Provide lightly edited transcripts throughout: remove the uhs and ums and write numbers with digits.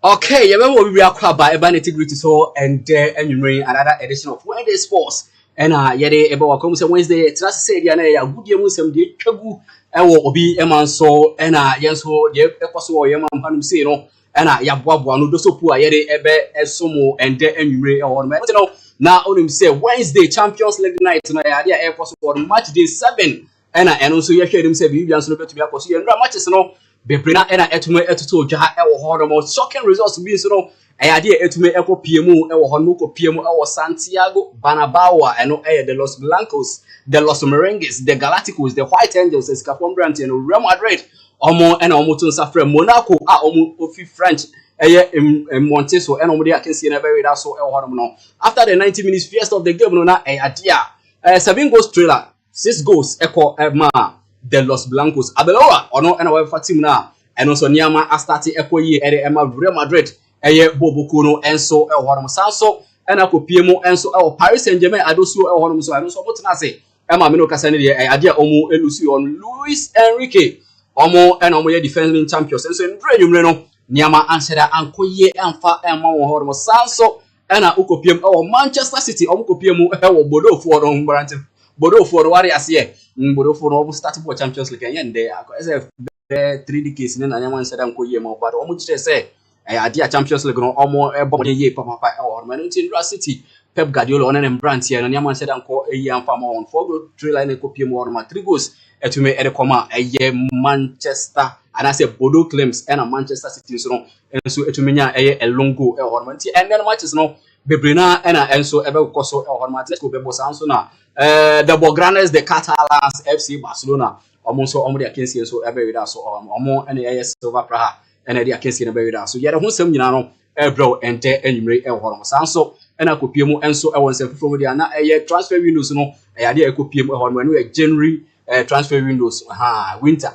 Okay, you remember we are crab by Nitty Gritty so and another edition of Wednesday Sports. And yede eba wakom se Wednesday trust say dia na ya gudie mu sem de twagu ewo obi eman so and yenso de ekoso wo yema mpanum say no and ya boaboa no do so pu a yede ebe esomo and anwumre e ho no na onim say Wednesday Champions League night no ya de ekoso wo match day 7 and eno so ye hwedim say bibia so no betumi akoso ye ndra matches no Bebrina ena etume etuto dwa ewo ho no mo shocking results bi so no ayade etume ekopiemu ewo ho no kopiemu ewo Santiago Bernabeu eno the Los Blancos, the Los Merengues, the Galacticos, the White Angels, Escafon Brand and Real Madrid omo ena omo tun safre Monaco a omo ofi French Monte so ena omo dey akensi na very that so ewo ho no after the 90 minutes first of the game no na ayade 7 goals trailer 6 goals eko ma the Los Blancos abeloa ono ena we fatim na eno so niama a start ekoyi ema Real Madrid boboko no enso ehoro sanso ena kopiemu enso Paris Saint-Germain adosu ehoro so eno so motena se ema me no kasa ne de ade omo elusi on Luis Enrique omo ena omo ye defending champions enso ndre nwumre no niama ansheda ankoye emfa ema wo horo sanso ena ukopiem Manchester City omo kopiemu Bodofo no mbrante Bodofo no wari ase Bodofo no start for Champions League yen there as 3 decades na nyaman said am koye mo but omo chire say ade Champions League no omo ebo ye papa Man City Pep Guardiola onen brand here na nyaman said am ko amfa mo on 4 goal trailer na kopiem or ma 3 goals etume koma Manchester and I say Bodo claims and Manchester City so no enso etume nya elongo or nti and then matches no bebrina ena enso ebe koso ehorma let's go bebo sanso na the Bogranes the Catalans FC Barcelona omo so omo de akensi so ebe wida so omo ena Silva Praha ena de akensi na ebe wida so yere ho sam nyina no ebro ente enwumre ehorma sanso ena kopiemu enso ewon se fofo de na transfer windows no de ekopiemu ehorma no January transfer windows winter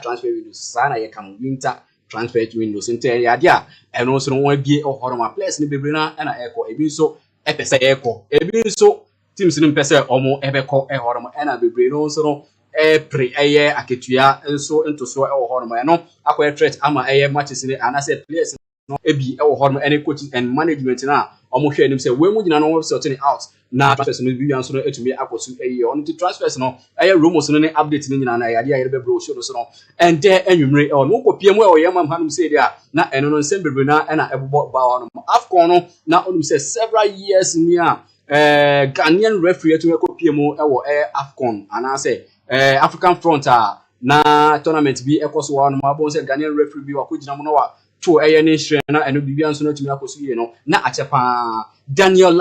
transfer windows sana ye kam winter transfer windows inte yade a eno so no wabie ohoroma players ni bebrina na eko ebi so epese eko ebi so teams ni mpese omo ebeko ehoroma na bebre no so no pre aketua enso into so ehoroma no akwa threat ama matches ni anase players no ebi ehoroma any coaches and management na omo hwe enim say we mu gina no sorting out na transfers no bi so no etumi akosu on the transfers no rumors no ne update ni nyina na yade a yebe bro show no so no and there anwumre no kopiemu yemam hanum say dia na eno no nsem bebre na ebobo ba hono afcon no na onum say several years near Ghanaian referee etumi kopiemu afcon ana say African front na tournament bi ekoso wa no mabon say Ghanaian referee bi wa kugina mo no wa to ne shre na eno bibia nso no etumi akosu ye no na achepa Daniel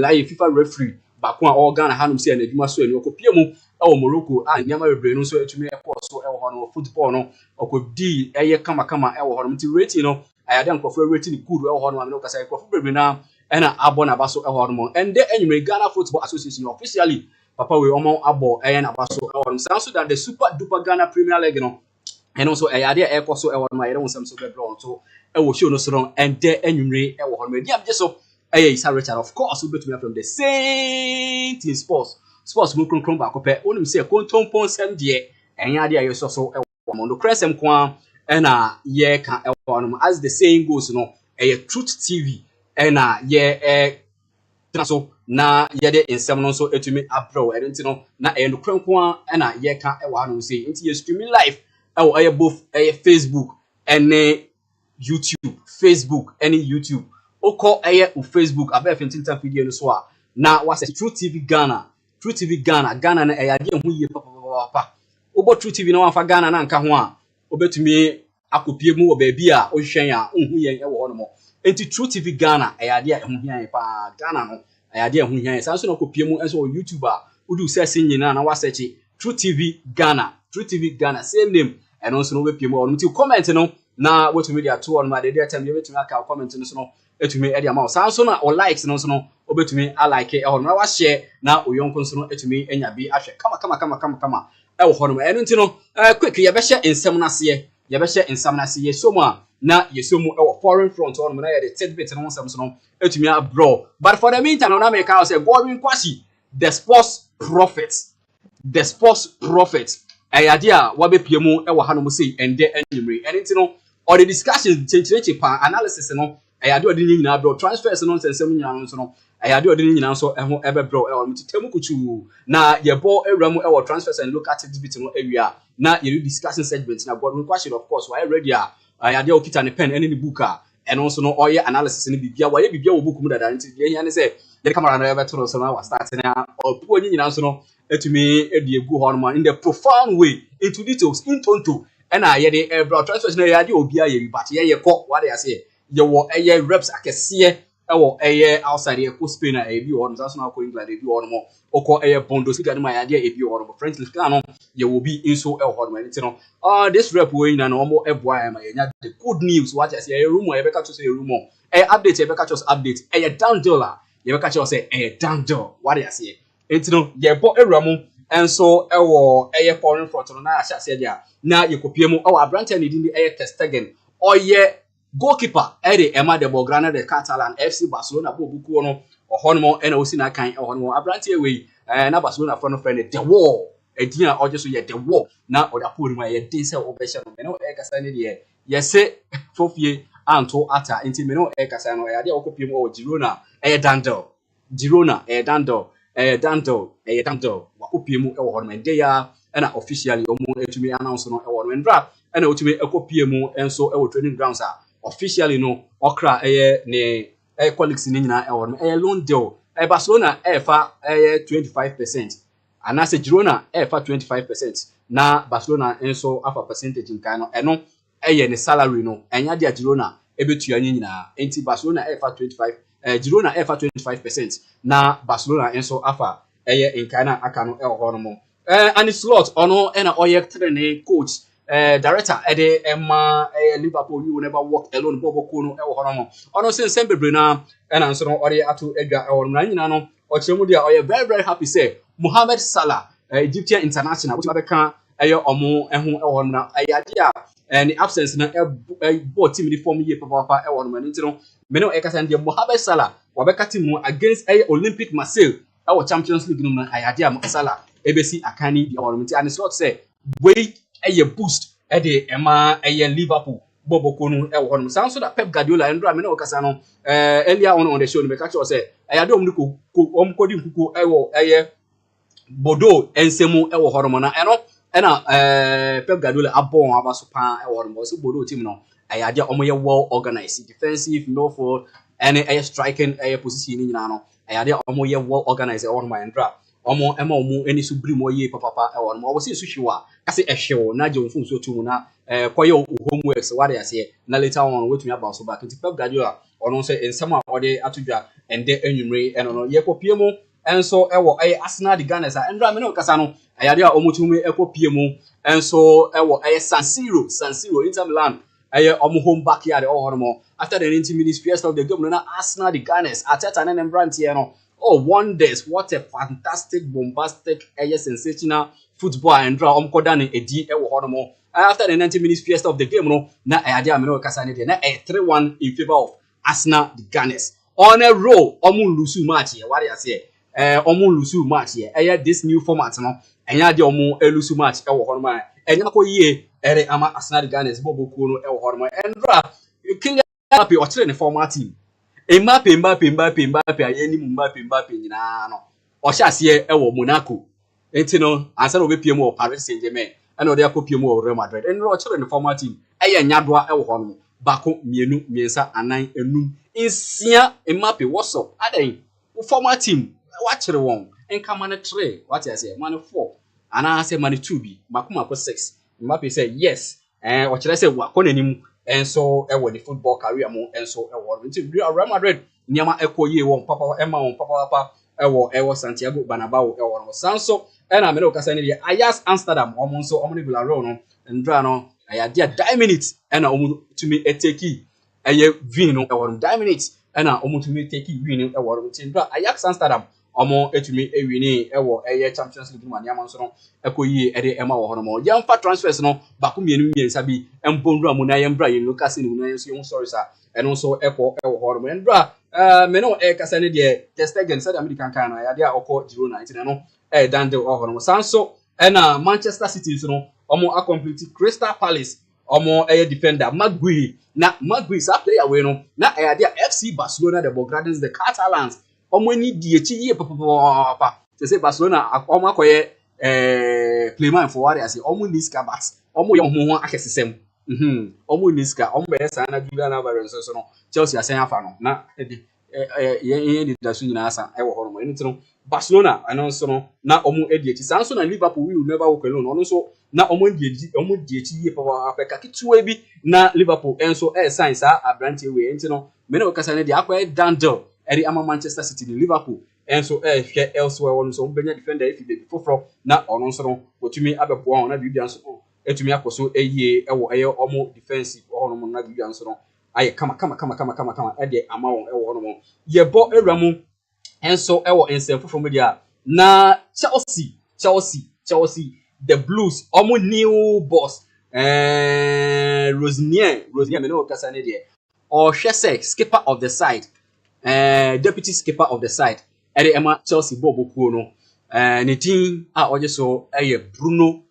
Laye FIFA referee bakwa all Ghana hanum say na adwuma so eni okopiemu Morocco nyama bebre no so etumi ekoso hono football no okodi kama hono mti rating no ayade nkofo rating good hono ma no kasa nkofo bebre na na abona baso hono mo and the anyway Ghana Football Association officially papa we omo abo na baso hono so that the Super Duper Ghana Premier League no and also ayade ekoso hono ma yere wonsam so bebre on so show no so no and the anyway hono me dia je so AYISAH Richard of course we betumi from the same team sports mu kronkron ba kopɛ onim se kontompon sem de enya de ayeso so mondo kresem kwa na ye ka ewonom as the saying goes no truth TV na ye traso na ye de ensem no so etumi abro enti no na no kronkron na ye ka ewonom se enti ye streaming live both Facebook and YouTube oko Facebook abef ntinta video no so na wase Truth TV Ghana na eyade hu ye papa obo Truth TV na wanfa Ghana na nka ho a obetumi akopie mu wo ba bi a ohwen a hu ye ho no mo enti Truth TV Ghana eyade hu hian pa Ghana no eyade hu hian sanso na akopie mu enso YouTube a udu search nyina na wasearch Truth TV Ghana same name and also no be mu on ti comment no na wetumi dia to on ma de time ye betumi aka comment no so no etumi e dia ma sanso na o likes no so no obetumi a like e hono na wa share na oyonko nso no etumi enya bi ahwe kama e hono ma eno nti no quick ye be share ensem na se ye so mu a na ye so mu e foreign front hono na ye the third bit no nsem so no etumi abro but for the meantime na make I say GODWIN QWASHIE the sports prophet ayade a wabepie mu e wo hanom sei ende anwumre eno nti no or the discussion change analysis no I do the nyina bro transfers no nsensem nyina so no I do the nyina so eho ebe bro e on titemu kuchu na ye ball ewra mu e wo transfers and local activity no ewia na ye discussion segment na Godwin QWASHIE of course why ready I dey okita ne pen any book and also no oye analysis ni bibia why bibia wo book mu dada nti ye hia ne say the camera na ebe to so na wa start na opo nyina so no etumi edi egu ho no in the profound way into details in tonto and I ye the transfers na ye dey obi aye but ye ko what they say ye wo eye reps akese ewo eye outside ye ko Spain na ebi wo no so na ko England ebi wo no oko eye Bundesliga ma ya dey ebi wo no French league no ye will be inso e ho no nti no this rep we na no mo eboa ma ye nya the good news what I say ye rumor ye be ka to say rumor update ye be ka to update ye down dollar ye be ka to say down dollar what I say nti no ye bo ewra mu enso ewo eye foreign front no na ahya say dia na ye kopie mu ewo abrante na di eye Testegen oye goalkeeper ede Emma de Bograna de Catalan FC Barcelona bobuku no ohonmo ena osi na kan ohonmo abrante we na Barcelona front friend the wall edina ojeso ye the wall na odapori ma ye din se obehye no me no e kasa ne de ye se fofie anto ata enti me no e kasa no ya de okopie mu o Girona Dandel wakopie mu e ohonmo de ya ena officially omo etumi announce no e ohonmo ndra ena otumi ekopie mu enso e wo training grounds officially no okra ne colleagues ni nyina e won loan deal Barcelona fa 25% and as Girona fa 25% na Barcelona enso afa percentage nkan no eno ne salary no enya dia Girona ebetua nyina enti Barcelona fa 25 Girona fa 25% na Barcelona enso afa nkan na aka no e ho no mo and slot ono na training coach director ede Emma Liverpool you will never walk alone bobo kono e wo hono ono sense bebre na na nso no ore ato edwa e wo na nyina no o kiremu dia o very very happy say Mohamed Salah Egyptian international which abeka omo ehu e wo na ayade a ni absence na bo team ni form ye papa e wo no nti no me no e kasa dia Mohamed Salah wabeka team against Olympic Marseille e wo Champions League no na ayade a Salah ebesi akani di wo nti and slot say we a boost at the Emma Liverpool Bobo Kunu Elhorn. Sounds so that Pep Guardiola and Ramino Casano earlier on the show, the catcher say, I don't look coding Kuku Ewo Bodo and Semu Elhormona and Pep Guardiola a born about Supan Elhorn was a Bodo team. No, I had your well organized defensive, no fault, and a striking a position in Nano. I had your well organized on my and drop. Omo mu eni subrimo ye papa e won mo wose suhwiwa kase ehwewo na jomfun so tu na koye homeworks what they say na later on wetumi about so back to Pep Guardiola ono say ensema ode atudwa ende enwumre eno ye kopie mu enso ewo Arsenal the Gunners endra me no kasa no ayade a omotumi ekopie mu enso ewo San Siro Inter Milan omo home backyard mo after the 90 minutes first of the game na Arsenal the Gunners Ateta na Brand here no. Oh, wonders, what a fantastic, bombastic, sensational football and draw Kodani a D after the 90 minutes first of the game, no, na idea Mino Casani, na a 3-1 in favor of Arsenal the Gunners. On a row, Omun Lusu match here, what I say, Omun Lusu match here, this new format, no, and ya de Omu Lusu match, Horma, and Yako ye, Ama Arsenal the Gunners, Bobo Kuno, Horma, and draw, you can happy or train a format team. Mbappe ayeni Mbappe nyina no o sha se e wo Monaco enti no ansa no bepie mu o Paris Saint-Germain e no de akopie mu o Real Madrid en ro chere ne former team eye nyadoa e wo ho no bako mienu miensa anan enum insia Mbappe what's up adan former team wa chere won enka man 3 what I say man 4 ana say man 2 bi makoma ko 6 Mbappe say yes o chere say wa ko nanim enso e wo the football career mo enso e wo nti Real Madrid nyama ekoye won papa ema won papa ewo Santiago Bernabeu e wo no sanso e na me no kasa ne de Ajax Amsterdam omo nso omo ne Villarreal no ndra no ayade 10 minutes e na omo tumi eteki eye win no e wo 10 minutes e na omo tumi eteki win no e wo no nti ndra Ajax Amsterdam omo etumi ewini ewo eye Champions League man nyama nso no ekoyi e de ema wo no mo yamfa transfers no bako mienu miensa bi embonru mu na yembra ye Lucas ni mu na yeso yom sorry sir and also echo ewo no ndra me no kasa ne de Testegen said American kan na yade a okọ Girona nti no dande no sanso na Manchester City so no omo complete Crystal Palace omo defender Magui na Magui sa player we no na dia FC Barcelona the Belgradians the Catalans omo ni die chi ye papa say Barcelona omo akoye playman for what I say omo niska bas omo ye omo ho akesesem omo niska omo be sa na Julian Alvarez so no Chelsea asan afa no na ye di da so nyina asa e wo ho no eni tino Barcelona anonso no na omo edi chi sanso na Liverpool will never walk alone ono so na omo die chi ye papa ka kitu bi na Liverpool enso sign sa abrante we enti no me no kasa ne di akwa Dandel eri ama Manchester City ni Liverpool enso hwe elsewhere ono so benya defender if dey foforo na ono so no wotumi abebo on na bibia so etumi akoso eyie ewo omo defensive ono mo na bibia so no aye kama e de ama won ewo ono mo ye bo ewramu enso ewo ensem foforo media na Chelsea the Blues omo new boss Rosnier me no kasa ne de or Shesek skipper of the side deputy skipper of the side ere ema Chelsea bobo kuo no Nitty a oje so Bruno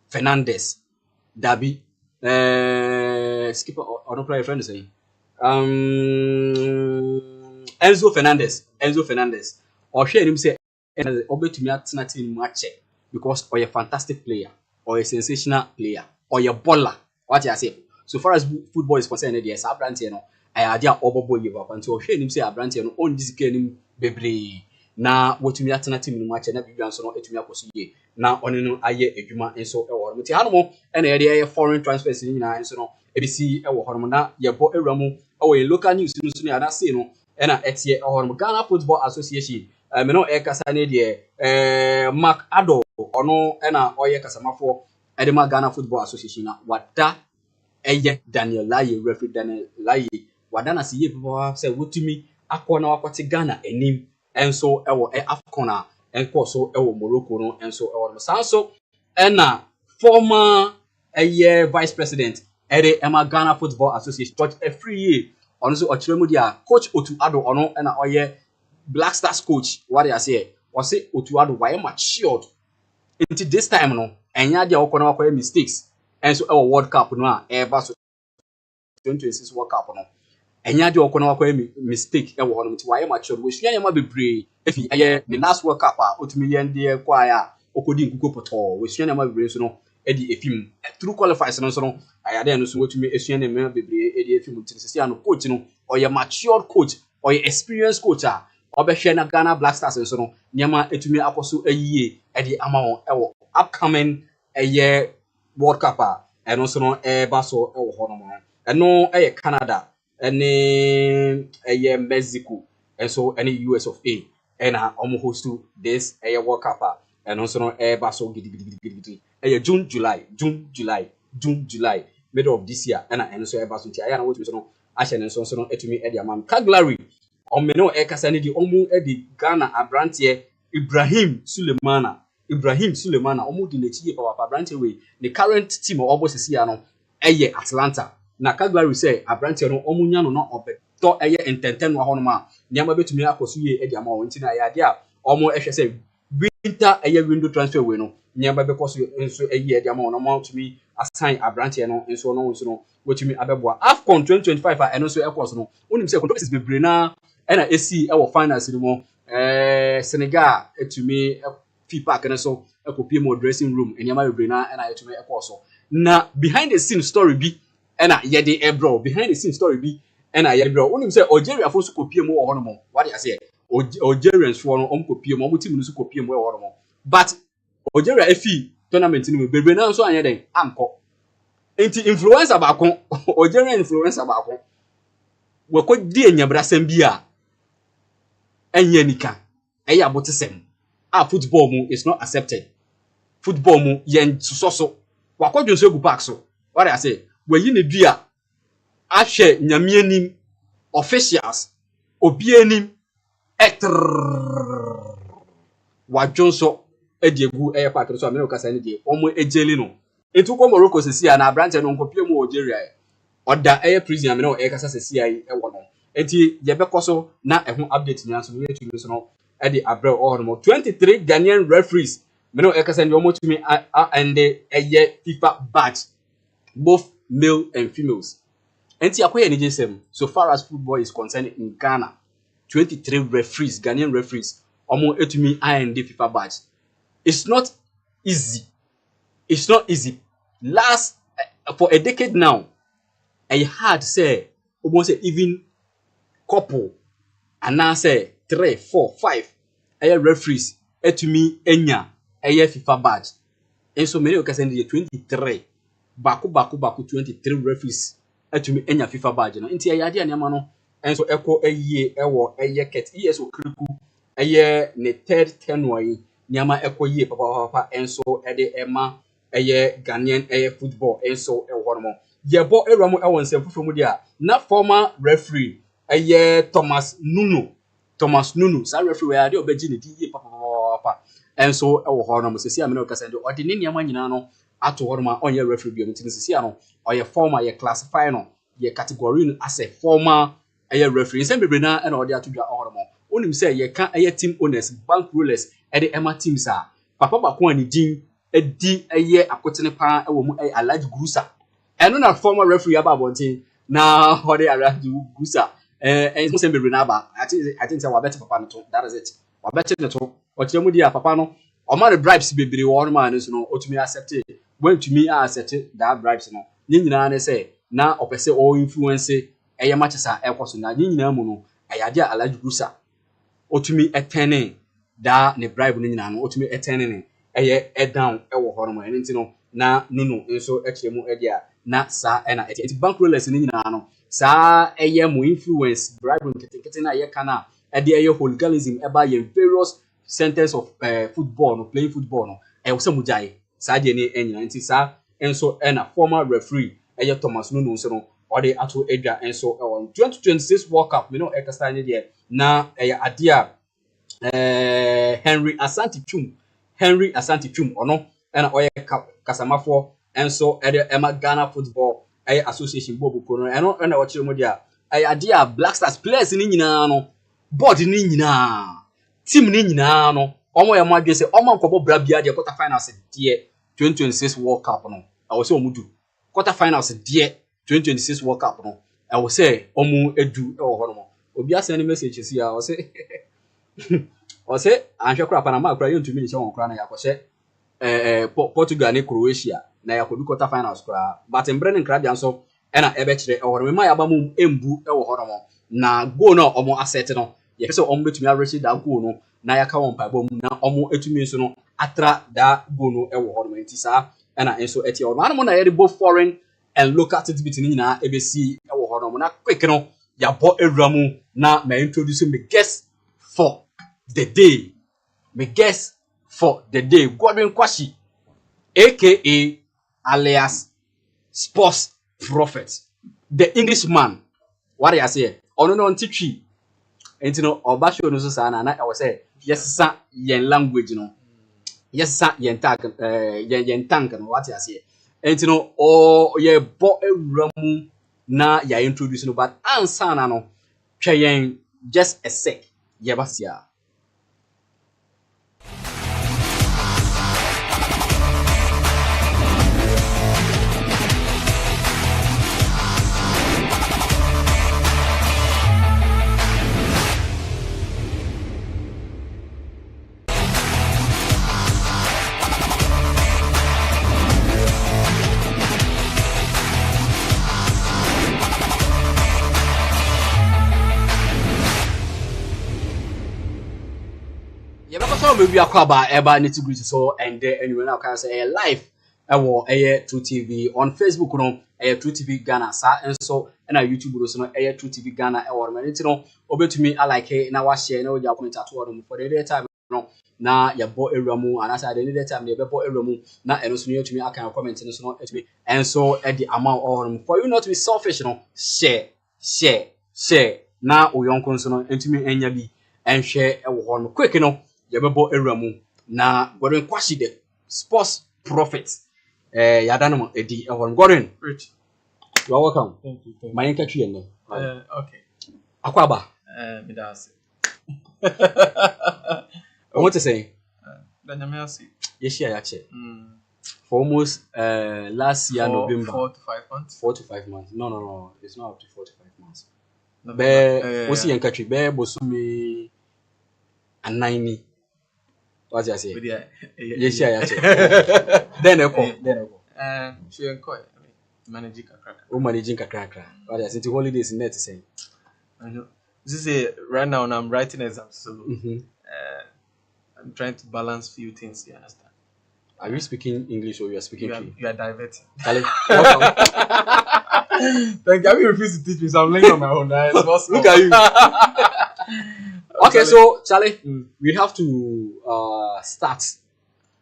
Fernandes Dabi skipper or no player friend say Enzo Fernandez or share him say obetumi atena team match because or a fantastic player or a sensational player or a baller what I say so far as football is concerned there Abrante no dia obobo give up until share him say Abrante no on this game bebre na wotumi atena team match na bibia so no etumi akoso ye na one no aye adwuma enso e wo mti hanom na ye dey foreign transfers ni nyina enso no ebisi e wo honom na ye bo ewramu e wo local news no so na say no na etie e honom Ghana Football Association me no e kasa ne de Mark Ado ono na oye kasamafo e de Ghana Football Association na wada eye Daniel Laye referee Daniel Laye wada na se ye people say wotumi akona wakwati Ghana enim enso ewo Afcon enko so ewo Morocco no enso ewo sanso na former vice president ere Ghana Football Association George every year ono so ochiremu dia coach Otu Ado ono na oye Black Stars coach what I say o say Otu Ado why matured until this time no enya dia okona wakoye mistakes enso ewo World Cup no a ever so 2026 World Cup no enya de okona wakoye mistake e wo hono mti waye mature we hia yema bebre efi aye the last World Cup a otumi yende kwa ya okodi nkuko poto we hia yema bebre so no e di efim through qualifiers no so no ayade no so otumi esua ne me bebre e di efim ntisi ano coach no oye mature coach oye experienced coach a obehwe na Ghana Black Stars so no nyama etumi akoso ayie e di ama won e wo upcoming aye World Cup a eno so no e ba so e wo hono mo eno aye Canada any Mexico and so any US of A and almost host to this World Cup and also no baso gidi June July middle of this year and so baso ntia ya na wotu so no ahye ne so no etumi e dia mam Cagliari o me no kasa ne di omu e di Ghana abrante Ibrahim Sulemana omu di nechi papa abrante we the current team of obosisi ya no Atlanta na Cagliari say abrante no omunya no obeto eye intenten wa hono ma nyama betumi akoso ye e dia ma wonti na ya dia omo ehwe say winter eye window transfer we no nyama bekoso enso eye dia ma no ma tumi assign abrante no enso no wotumi abeboa Afcon 2025 a eno so ekoso no onim say controversies bebre na na esi e wo finals ni mo Senegal etumi fi park na so ekopie mo dressing room nyama bebre na etumi ekoso na behind the scene story bi ena yede ebro behind the scene story bi ena yede bro onim say Algeria fo so kopie mu wo hono mo what I say Algerians fo no kopie mu mo team no so kopie mu wo hono mo but Algeria efi tournament ni bebre na so anya den anko enti influencer ba kon Algerian influencer ba kon we ko di enyabrasem bi a enya nika eya abotesem football mu is not accepted football mu yen so wakwadwo so gu park so what I say we yi ne dua ahwe nyamienim officials obienim wadwo so ediegu park so amene okasa ne die omo ejeli no etu ko Morocco sesi ya na branch no nkopie mu Algeria oda prison amene o kasa sesi ai wo no enti ye bekoso na eho update nya so ye tumi so no edi abrel all no 23 Ghanaian referees meno ekasa ndi omo tumi and FIFA badge both male and females. Enti akoye ni jesem. So far as football is concerned in Ghana, 23 referees, Ghanaian referees, omo etumi IND FIFA badge. It's not easy. It's not easy. Last for a decade now, I had say almost even couple and now say 3, 4, 5 referees etumi enya FIFA badge. And so many occasions the 23 baku 23 referees etumi enya FIFA badge no. Inti ayade anema no and so eko eye ewo eye ket so kriku eye ne third tenure nyama eko ye papa and so ede ema eye Ghanaian eye football and so ewono yebo eramu ewon sem fufumu dia na former referee eye Thomas Nunu sa referee we ade obeji ne di ye papa and so ewo hono mo sesi amena okasa ndi ode ne nyama nyina no ato hono ma onye referee bi omutin sesi ano oye former ye classify no ye category no as a former eye referee sem bebre na na ode atodwa hono mo onim say ye ka eye team owners bank rollers ede ema teams a papa bako ani din edi eye akotene pa ewo mu eye Alhaji Gurusa eno na former referee aba bontin na ode Alhaji Gurusa and mo sem bebre na ba I think say wa bet papa no to that is it wa bet no to o kire mu dia papa no o ma the bribes bebre wo no man so no otumi accept when to me accept that bribes no nyina na say na opese o influence eye matches a ekoso na nyina mu no ayade Alhaji Gurusa otumi etene da ne bribe no nyina no otumi etene ne eye down ewo horo mo enti no na nunu nso ekiremu edia na sa na eti bank rollers ni nyina no sa eye mo influence bribe nkete na ye kana ede eye hooliganism eba ye various centers of football no playing football no e so mujai sa de ni enyina enti sa enso na former referee eye Thomas Nunu nso no ode ato edwa enso 2026 World Cup me no ekasta ni de na eye adia Henry Asante Twum ono na oye kasamafo enso ede ema Ghana Football Association bobu kono eno na wo mo dia adia Black Stars players ni nyina no board ni nyina team ni nyina no omo ye mo adwese omo nkobo bra bia de quarter finals de 2026 World Cup no I was say omudu quarter finals de 2026 World Cup no I was say omu edu e wo ho no obi asend message si ya o say o say anhwe kura panama kura yontumi ni che won kura na yakose Portugal ni Croatia na yakodu quarter finals kura but embre nkra bia nso e na ebe kire e wo me ma yaba mu embu e wo ho no na goal no omo asset no ye pese omo betumi arrange da goal no na yaka won pa bom na omo etumi nso no atra da goal no e wo ho no enti sa e na enso eti o no na ye both foreign and local activity ni nyina ebesi e wo ho no na quick no ya bo ewramu na ma introduce me guest for the day. GODWIN QWASHIE, aka alias Sports Prophet, the Englishman. What I say? Ono no ntitwi. Enti no obasho no so sa na I was say yes sa yen language no. Yes sa yen tag yen tank no what I say. Enti no o ye bo ewramu na ya introduce no but ansa na no twa yen just a sec. Yebasia. So maybe akwaba eba Nitty Gritty so and anyway now can say live ewo True TV on Facebook no True TV Ghana sa and so na YouTube so no True TV Ghana ewo me nti no obetumi alike na wa share na o ja comment ato no for the time no na ya bo ewramu anasa the time na be bo ewramu na eno so no yetumi aka comment no so no etumi and so the amount on for you not to be selfish no share na oyonko so no etumi enya bi enhwe ewo ho no quick no yabebo ewramu na GODWIN QWASHIE the Sports Prophet yada no edi ehon GODWIN rich you are welcome. Thank you. My country and Okay. Akwaba Me that's what to say Danyame ase. ye share ya che for almost last year November. 4 to 5 months. 4 to 5 months. No. It's not up to 4 to 5 months. November. Osi and country. Be bosumi and 90. What's I say? Yes, yeah. Then eko. She encoy. Managing kakra. O managing kakra. What I say? The holidays in net saying. I know. This is right now. I'm writing exams, so I'm trying to balance few things. You understand? Are you speaking English or you are speaking? You are diverting. Charlie, thank you. I will refuse to teach me, so I'm learning on my own. Look at you. Okay, so Charlie, we have to start.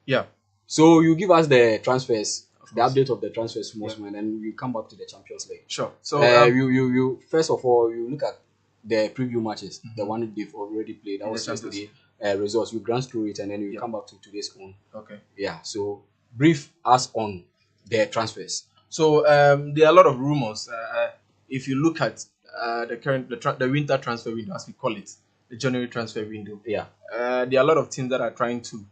Yeah. So you give us the transfers, the update of the transfers, and then we come back to the Champions League. Sure. So you first of all you look at the preview matches, the one they've already played. That was yesterday. Results. We glance through it and then we come back to today's own. Okay. Yeah. So brief us on the transfers. So there are a lot of rumors. If you look at the winter transfer window, as we call it, the January transfer window. Yeah. There are a lot of teams that are trying to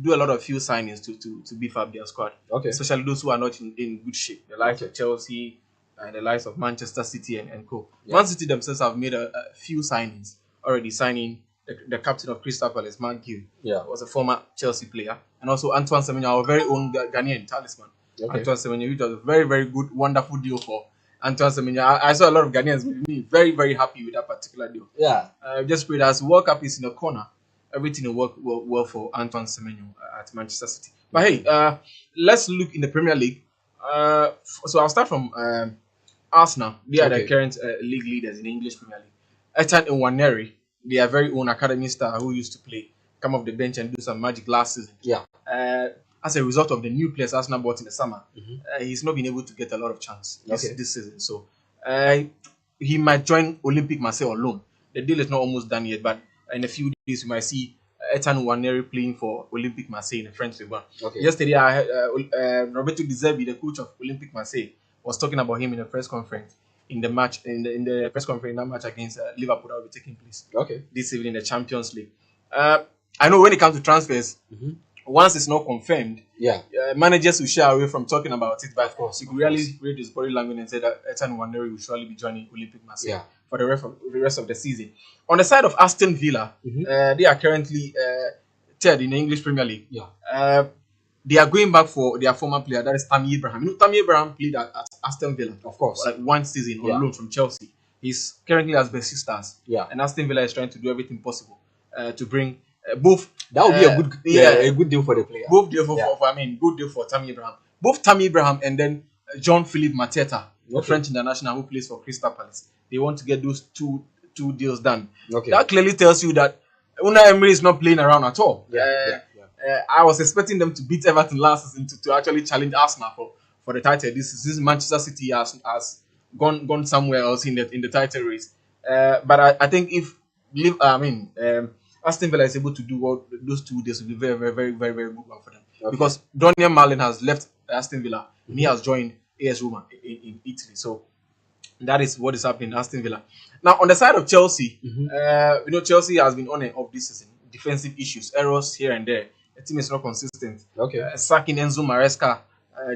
do a lot of few signings to beef up their squad. Okay. Especially those who are not in good shape. The likes of Chelsea and the likes of Manchester City and co. Yeah. Man City themselves have made a few signings already, signing the captain of Crystal Palace, Mark Gill, was a former Chelsea player, and also Antoine Semenyo, our very own Ghanaian talisman. Okay. Antoine Semenyo, which was a very, very good, wonderful deal for Antoine Semenyo. I saw a lot of Ghanaians with me, very, very happy with that particular deal. Yeah. Just pray that as World Cup is in the corner, everything will work well for Antoine Semenyo at Manchester City. But hey, let's look in the Premier League. So I'll start from Arsenal. They are the current league leaders in the English Premier League. Ethan Nwaneri, their very own academy star who used to come off the bench and do some magic last season. Yeah. As a result of the new players Arsenal bought in the summer, he's not been able to get a lot of chance this season. So he might join Olympique Marseille on loan. The deal is not almost done yet, but in a few days we might see Ethan Nwaneri playing for Olympique Marseille in the French League One. Okay. Yesterday, Roberto De Zerbi, the coach of Olympique Marseille, was talking about him in a press conference. In the match, in the press conference, in that match against Liverpool that will be taking place this evening in the Champions League. I know when it comes to transfers, once it's not confirmed, managers will shy away from talking about it. But of course, you could really read his body language and say that Ethan Nwaneri will surely be joining Olympique Marseille for the rest of the season. On the side of Aston Villa, they are currently third in the English Premier League. They are going back for their former player, that is Tammy Abraham. You know, Tammy Abraham played at Aston Villa, of course, like one season on loan from Chelsea. He's currently at Best Stars, and Aston Villa is trying to do everything possible to bring both. That would be a good deal for the player. Both deal good deal for Tammy Abraham. Both Tammy Abraham and then Jean-Philippe Mateta, the French international who plays for Crystal Palace. They want to get those two deals done. That clearly tells you that Unai Emery is not playing around at all. I was expecting them to beat Everton last season to actually challenge Arsenal for the title. This Manchester City has gone somewhere else in the title race. But I think if Aston Villa is able to do those 2 days, will be very, very, very, very, very good one for them. Because Daniel Malin has left Aston Villa and he has joined AS Roma in Italy. So that is what is happening in Aston Villa. Now on the side of Chelsea, Chelsea has been on and off this season. Defensive issues, errors here and there. The team is not consistent. Sacking Enzo Maresca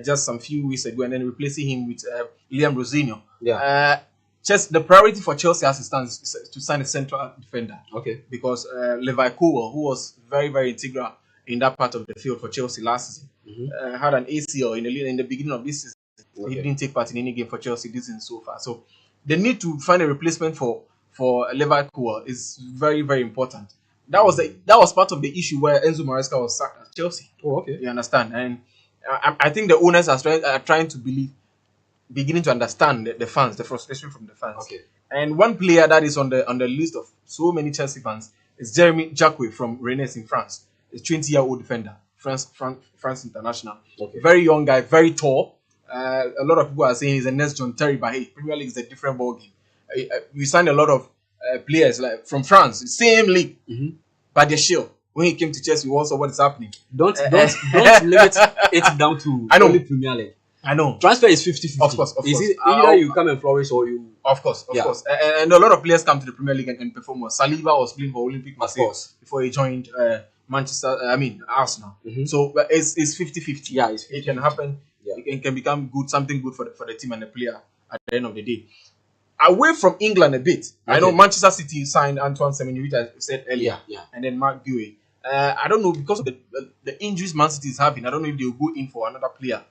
just some few weeks ago and then replacing him with Liam Rosinho. The priority for Chelsea as it stands is to sign a central defender. Because Levi Colwill, who was very, very integral in that part of the field for Chelsea last season, had an ACL in the beginning of this season. He didn't take part in any game for Chelsea this season so far. So the need to find a replacement for Levi Colwill is very, very important. That was part of the issue where Enzo Maresca was sacked at Chelsea. You understand? And I think the owners are trying to beginning to understand the fans, the frustration from the fans. And one player that is on the list of so many Chelsea fans is Jeremy Jacquet from Rennes in France. A 20-year-old defender, France international. Very young guy, very tall. A lot of people are saying he's the next John Terry, but hey, Premier League is a different ballgame. We signed a lot of players like from France, same league, but they're sure. When he came to Chelsea, we also what is happening. Don't limit it down to only Premier League. I know. Transfer is 50-50. Of course. Is it either you come and flourish or you... Of course. And a lot of players come to the Premier League and perform well. Saliba was playing for Olympique Marseille before he joined Arsenal. So it's 50-50. Yeah, it's 50-50. It can happen. Yeah. It can become good, something good for the team and the player at the end of the day. Away from England a bit, I know Manchester City signed Antoine Semenyo, which I said earlier, and then Mark Guehi. I don't know, because of the injuries Man City is having, I don't know if they'll go in for another player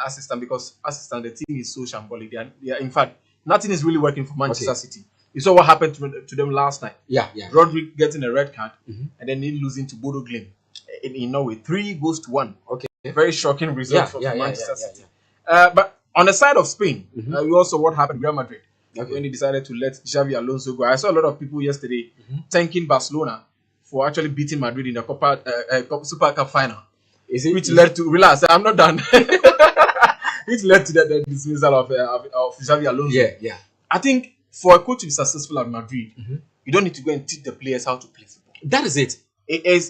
assistant, because assistant, the team is so shambolic. In fact, nothing is really working for Manchester City. You saw what happened to them last night. Rodri getting a red card and then losing to Bodo Glimt in Norway, 3-1. Okay, a very shocking result for Manchester City. But on the side of Spain, we also what happened to Real Madrid when he decided to let Xavi Alonso go. I saw a lot of people yesterday thanking Barcelona for actually beating Madrid in the Super Cup final, which led to I'm not done. Which led to the dismissal of Xavi Alonso. I think for a coach to be successful at Madrid, you don't need to go and teach the players how to play football. That is it. It's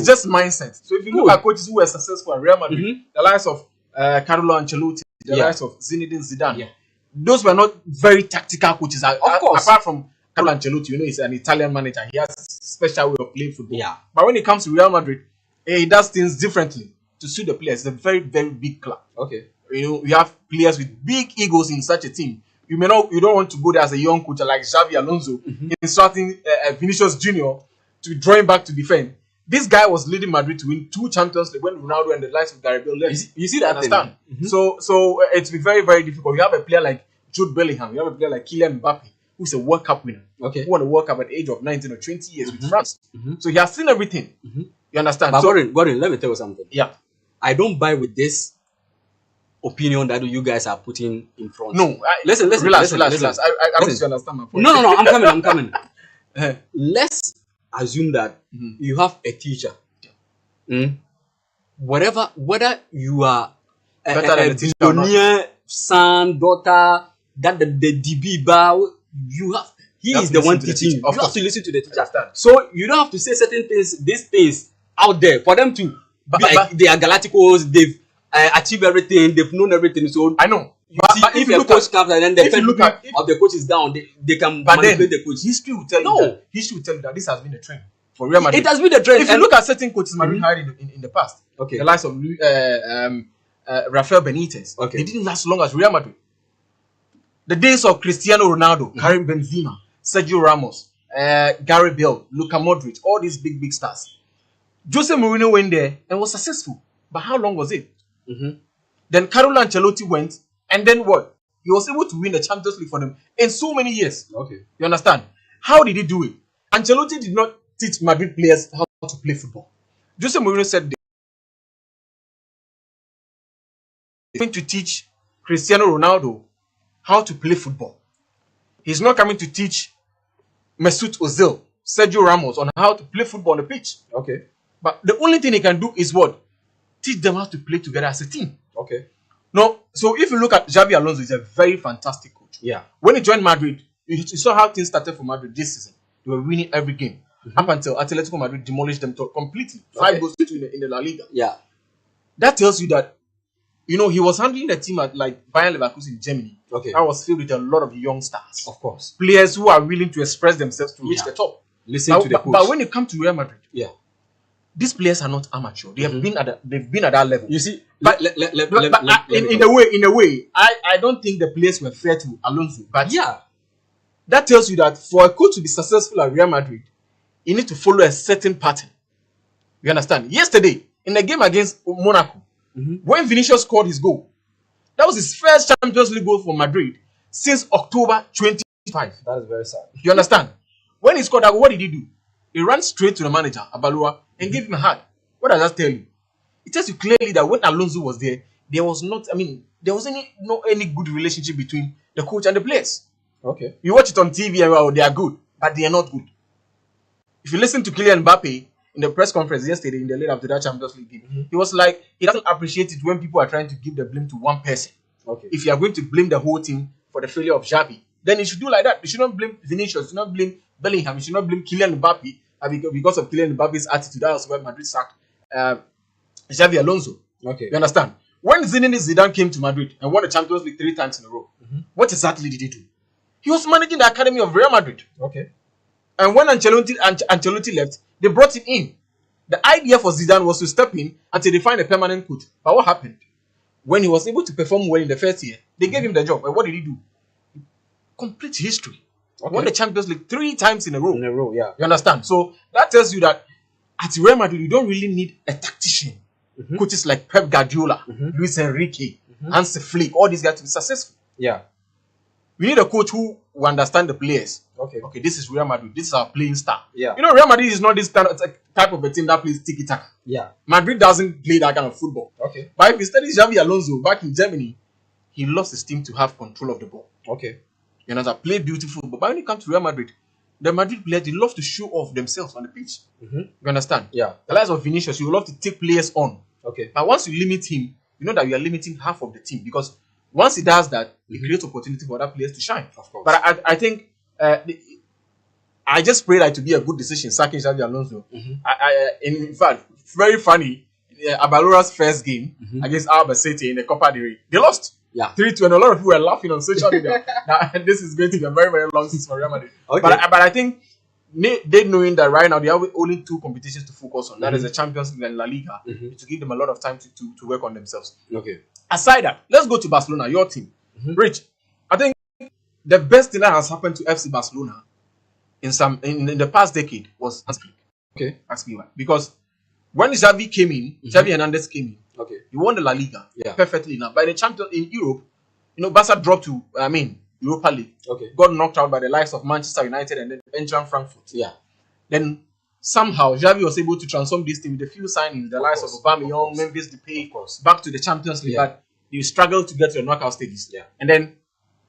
just mindset. So if you look at coaches who were successful at Real Madrid, the likes of Carlo Ancelotti, the likes of Zinedine Zidane, those were not very tactical coaches. Of course, apart from Carlo Ancelotti, he's an Italian manager. He has a special way of playing football. But when it comes to Real Madrid, he does things differently to suit the players. It's a very, very big club. You have players with big egos in such a team. You don't want to go there as a young coach like Xavi Alonso, instructing Vinicius Junior to draw him back to defend. This guy was leading Madrid to win 2 Champions League when Ronaldo and the likes of Gary Bale left. You see that? Understand? So it's very, very difficult. You have a player like Jude Bellingham. You have a player like Kylian Mbappe, who's a World Cup winner. Who won a World Cup at the age of 19 or 20 years with France. So he has seen everything. You understand? But Gordon, let me tell you something. I don't buy with this opinion that you guys are putting in front. No, listen. Relax. I understand my point. No, I'm coming. Let's assume that you have a teacher. Whether you are a billionaire, son, daughter, that the DB bar, he is the one teaching you. You have to listen to the teacher. So you don't have to say certain things, these things out there for them to be like they are Galacticos, they've achieved everything, they've known everything. So I know. But if a coach comes and then the of the coach is down, they can manipulate the coach. History will tell you that this has been a trend for Real Madrid. It has been a trend. If you look at certain coaches Madrid hired in the past, the likes of Rafael Benitez, they didn't last long as Real Madrid. The days of Cristiano Ronaldo, Karim Benzema, Sergio Ramos, Gary Bale, Luka Modric, all these big stars. Jose Mourinho went there and was successful. But how long was it? Then Carlo Ancelotti went, and then what? He was able to win the Champions League for them in so many years. You understand? How did he do it? Ancelotti did not teach Madrid players how to play football. Jose Mourinho said he's going to teach Cristiano Ronaldo how to play football. He's not coming to teach Mesut Ozil, Sergio Ramos on how to play football on the pitch. But the only thing he can do is what? Teach them how to play together as a team. No, so if you look at Xavi Alonso, he's a very fantastic coach. When he joined Madrid, you saw how things started for Madrid this season. They were winning every game up until Atletico Madrid demolished them completely. 5-2 in the La Liga. That tells you that he was handling the team at like Bayern Leverkusen in Germany. That was filled with a lot of young stars. Of course, players who are willing to express themselves to reach the top. Listen to the coach. But when it comes to Real Madrid, these players are not amateur. They have been at that level. You see, but in a way, I don't think the players were fair to Alonso. But that tells you that for a coach to be successful at Real Madrid, you need to follow a certain pattern. You understand? Yesterday, in the game against Monaco, when Vinicius scored his goal, that was his first Champions League goal for Madrid since October 2025. That is very sad. You understand? When he scored that goal, what did he do? He ran straight to the manager, Abalua, and gave him a hug. What does that tell you? It tells you clearly that when Alonso was there, there wasn't any good relationship between the coach and the players. You watch it on TV and they are good, but they are not good. If you listen to Kylian Mbappe in the press conference yesterday in the lead up to that Champions League game, he was like, he doesn't appreciate it when people are trying to give the blame to one person. If you are going to blame the whole team for the failure of Xavi, then you should do like that. You should not blame Vinicius, you should not blame Bellingham, you should not blame Kylian Mbappe because of Kylian Mbappe's attitude. That was why Madrid sacked Xavi Alonso. You understand? When Zinedine Zidane came to Madrid and won the Champions League 3 times in a row, what exactly did he do? He was managing the academy of Real Madrid. And when Ancelotti left, they brought him in. The idea for Zidane was to step in until they find a permanent coach. But what happened? When he was able to perform well in the first year, they gave him the job. And what did he do? Complete history. Okay. Won the Champions League 3 times in a row. Yeah. You understand? So that tells you that at Real Madrid, you don't really need a tactician. Coaches like Pep Guardiola, Luis Enrique, Hansi Flick, all these guys to be successful. Yeah. We need a coach who understand the players. Okay, this is Real Madrid. This is our playing style. Yeah. You know, Real Madrid is not this type of a team that plays tiki-taka. Yeah. Madrid doesn't play that kind of football. Okay. But if you study Xavi Alonso back in Germany, he lost his team to have control of the ball. Okay. You know, that play beautiful. But when it comes to Real Madrid, the Madrid players, they love to show off themselves on the pitch. You understand? Yeah. The likes of Vinicius, you love to take players on. Okay. But once you limit him, you know that you are limiting half of the team, because once he does that, it creates opportunity for other players to shine. Of course. But I think I just pray that to be a good decision sacking Xavi Alonso. In fact, very funny. Abalora's first game against Albacete in the Copa del Rey, they lost. Yeah, 3-2, and a lot of people were laughing on social media. Now, this is going to be a very, very long season for Real Madrid. Okay. But I think they knowing that right now they have only 2 competitions to focus on. That is the Champions League and La Liga, to give them a lot of time to work on themselves. Okay. Aside that, let's go to Barcelona, your team. Rich, I think the best thing that has happened to FC Barcelona in the past decade was Hansi Flick. Okay. Ask me why. Because when Xavi came in, Xavi Hernandez came in. Okay. He won the La Liga perfectly now. By the champion in Europe, you know, Barca dropped to Europa League. Okay. Got knocked out by the likes of Manchester United and then Eintracht Frankfurt. Yeah. Then somehow Xavi was able to transform this team with a few signings, the likes of Aubameyang, Memphis Depay, back to the Champions League. But you struggled to get to the knockout stages. Yeah. And then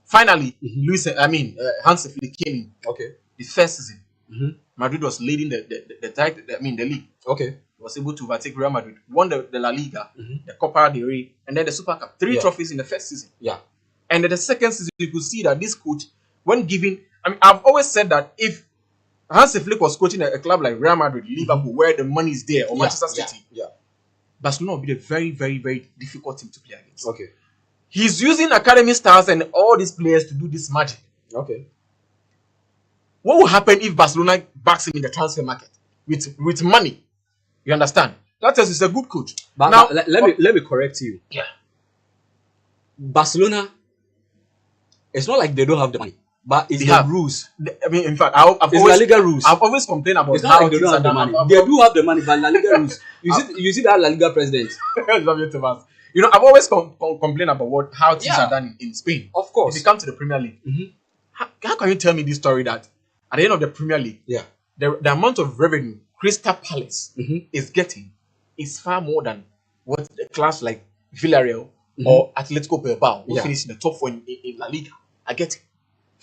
finally, Hansi Flick came in. Okay. The first season, Madrid was leading the league. Okay. Was able to overtake Real Madrid, won the La Liga, the Copa del Rey, and then the Super Cup. 3 trophies in the first season. Yeah. And in the second season, you could see that this coach, when given, I've always said that if Hansi Flick was coaching a club like Real Madrid, Liverpool, where the money is there, or Manchester City, Barcelona would be a very, very, very difficult team to play against. Okay. He's using academy stars and all these players to do this magic. Okay. What will happen if Barcelona backs him in the transfer market with money? You understand? That tells you he's a good coach. But now, let me correct you. Yeah. Barcelona, it's not like they don't have the money, but it's the rules. In fact, I've always, La Liga rules. I've always complained about it's how like they don't have the money. They do have the money, but La Liga rules. You see that La Liga president. You know, I've always complained about how things are done in Spain. Of course. If you come to the Premier League, how can you tell me this story that at the end of the Premier League, the amount of revenue Crystal Palace is getting is far more than what a class like Villarreal or Atletico Bilbao will finish in the top 4 in La Liga are getting.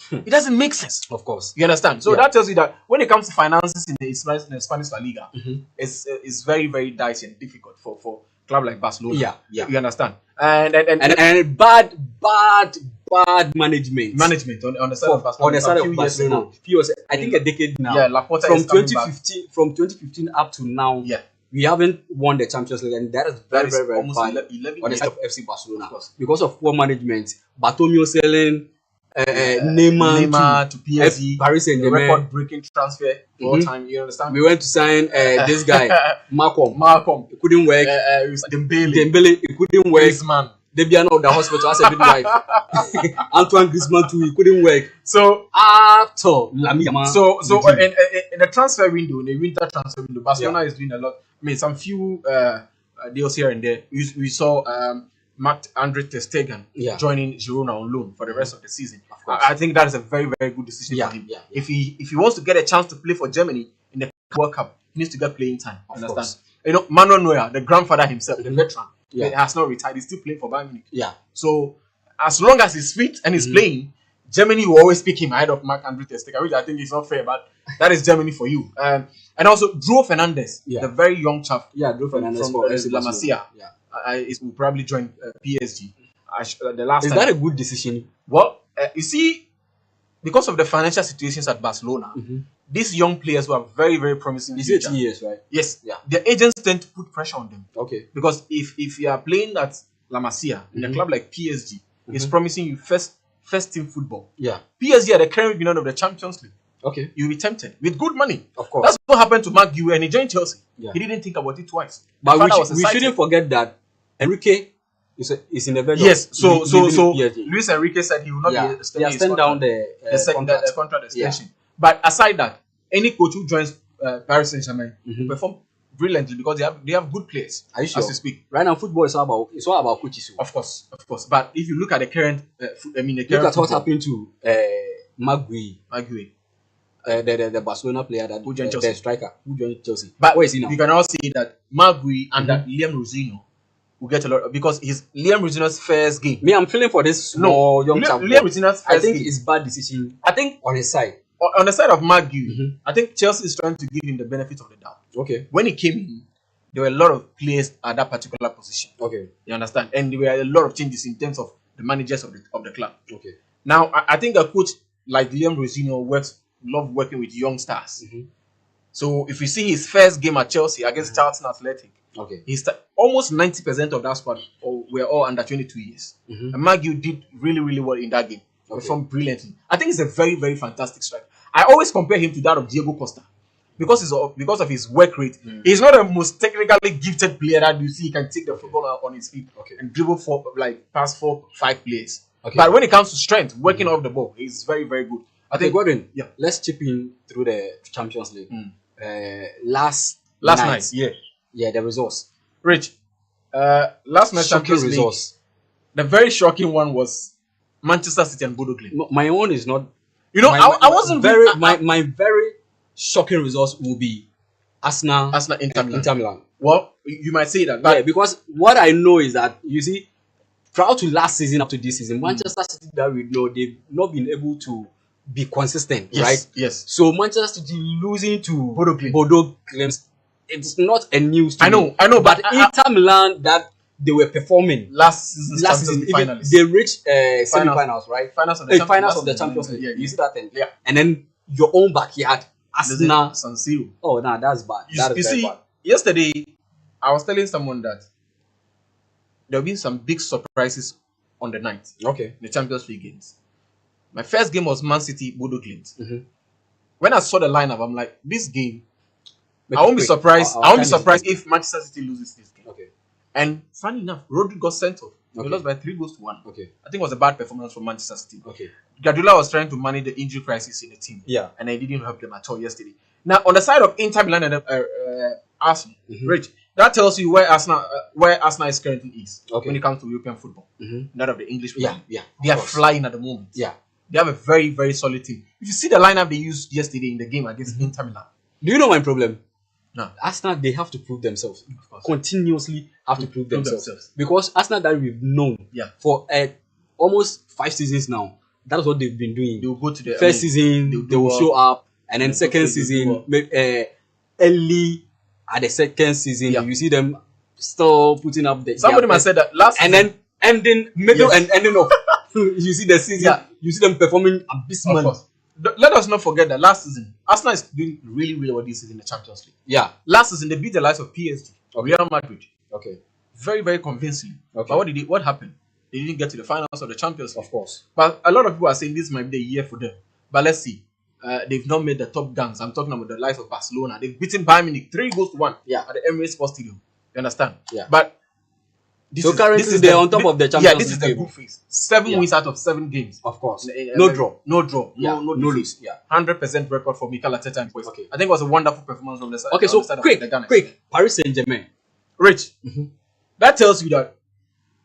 It doesn't make sense. Of course. You understand? So that tells you that when it comes to finances in the Spanish La Liga, it's very, very dicey and difficult for a club like Barcelona. Yeah. You understand? And bad management. Management on the side of Barcelona. On the side of Barcelona. I think a decade now. Yeah, Laporta from 2015 up to now. Yeah. We haven't won the Champions League, and that is very, very, very bad 11 on the side of FC Barcelona because of poor management. Bartomeu selling Neymar to PSG, Paris Saint-Germain, record-breaking transfer all time. You understand? We went to sign this guy, Malcolm. It couldn't work. Dembele, it couldn't work. Griezmann. Debian of the hospital as a midwife. Antoine Griezmann too, it couldn't work. So in the transfer window, in the winter transfer window, Barcelona is doing a lot. Some few deals here and there. We saw Marc-Andre ter Stegen joining Girona on loan for the rest of the season. I think that is a very, very good decision for him. If he wants to get a chance to play for Germany in the World Cup, he needs to get playing time. Understand? You know, Manuel Neuer, the grandfather himself, the veteran, he has not retired. He's still playing for Bayern Munich. Yeah. So as long as he's fit and he's playing, Germany will always pick him ahead of Marc-Andre ter Stegen, which I think is not fair, but that is Germany for you. And also João Fernandes, the very young chap. Yeah, João Fernandes from La Masia. Will probably join PSG. The last is time. That a good decision? Well, you see, because of the financial situations at Barcelona, these young players who are very, very promising. Is it 2 years, right? Yes. Yeah. The agents tend to put pressure on them. Okay. Because if you are playing at La Masia in a club like PSG, it's promising you first team football. Yeah. PSG are the current winner of the Champions League. Okay. You'll be tempted with good money. Of course. That's what happened to Mark when he joined Chelsea. Yeah. He didn't think about it twice. But The father was we excited. shouldn't forget that Enrique is in the bed. Yes, so PSG. Luis Enrique said he will not be extending his sent down contract, the contract extension. Yeah. But aside that, any coach who joins Paris Saint-Germain will perform brilliantly because they have good players. Are you sure? As you speak. Right now, football is all about coaches. Of course. But if you look at the current, look at what happened to Magui, the Barcelona player that who joined Chelsea, the striker who joined Chelsea. But where is he now? You can all see that Magui and that Liam Rosino will get a lot because he's Liam Rosino's first game. Me, I'm feeling for this small young chap. Liam Rosino's first I think game. it's bad decision. I think on his side. On the side of Magui, I think Chelsea is trying to give him the benefit of the doubt. Okay. When he came in, there were a lot of players at that particular position. Okay. You understand? And there were a lot of changes in terms of the managers of the club. Okay. Now, I think a coach like Liam Rosino love working with young stars. So if you see his first game at Chelsea against Charlton Athletic, okay, almost 90% of that squad were all under 22 years. And Magui did really, really well in that game. Performed brilliantly. I think he's a very, very fantastic striker. I always compare him to that of Diego Costa because of his work rate. He's not the most technically gifted player that you see. He can take the football on his feet and dribble past 4-5 players. Okay. But when it comes to strength, working off the ball, he's very, very good. I think Godwin, let's chip in through the Champions League. Last night, the results. Rich, last night Champions League, the very shocking one was Manchester City and Bodo Glimt. My own is not. You know, I wasn't very. My very shocking results will be Arsenal, Inter Milan. Well, you might say that, but because what I know is that you see, throughout to last season up to this season, Manchester City that we know they've not been able to be consistent, right? Yes. So Manchester City losing to Bodo Glimt, it's not a news to me. I know, but Inter Milan that they were performing last season finals. They reached semi-finals, right? Finals of the Champions League. Yeah. You see that thing? Yeah. And then your own backyard, Arsenal. San Siro. Oh, no, that's bad. You see, yesterday I was telling someone that there have been some big surprises on the night. Okay. The Champions League games. My first game was Man City Bodo Glimt. When I saw the lineup, I'm like, this game, I won't be surprised. I won't be surprised if Manchester City loses this game. Okay. And funny enough, Rodri got sent off. They lost by 3-1. Okay. I think it was a bad performance from Manchester City. Okay. Guardiola was trying to manage the injury crisis in the team. Yeah. And I didn't help them at all yesterday. Now, on the side of Inter Milan and Arsenal, Rich, that tells you where Arsenal is currently is when it comes to European football. Not of the English football. Yeah. They are flying at the moment. Yeah. They have a very, very solid team. If you see the lineup they used yesterday in the game against Inter Milan. Do you know my problem? No. Arsenal, they have to prove themselves. Continuously have to prove themselves. Because Arsenal that we've known for almost 5 seasons now, that's what they've been doing. They will go to the first season, they will show up, and then second season, early at the second season, you see them still putting up the. Somebody might say that last and then ending middle and ending off. You see the season, you see them performing abysmally. Let us not forget that last season, Arsenal is doing really, really well this season in the Champions League. Yeah. Last season, they beat the likes of PSG, Real Madrid. Okay. Very, very convincingly. Okay. But what happened? They didn't get to the finals of the Champions League. Of course. But a lot of people are saying this might be the year for them. But let's see. They've not made the top gangs. I'm talking about the likes of Barcelona. They've beaten Bayern Munich 3-1 at the Emirates Sports Stadium. You understand? Yeah. But currently they're on top of the Champions League. Yeah, this is the good phase. 7 wins out of 7 games. Of course. No draw. No draw. No lose. Yeah. 100% record for Mikel Arteta. Okay. I think it was a wonderful performance from the side. Okay, so quick. Paris Saint-Germain. Rich. That tells you that